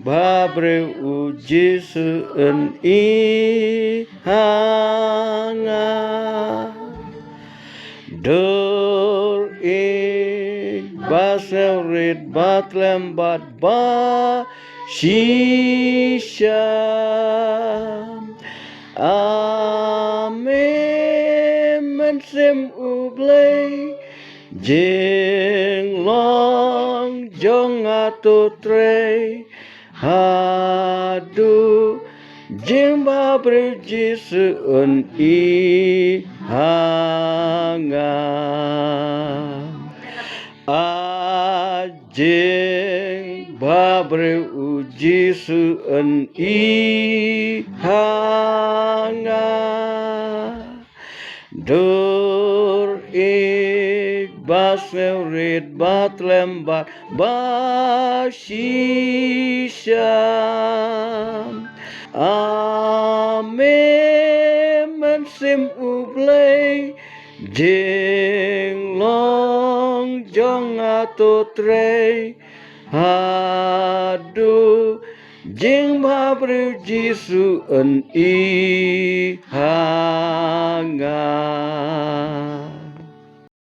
babre uji seun I hanga dur ik baseurit batlem bat ba shisham Amen mensem ublay jing long jong atu trey hadu jing babre jisun I hanga ajing babre uji seun I hanga dur ik baseurit batlem bat basisham Amen mensim ublay jing long jong atu trey hadu jing babre jisun I hanga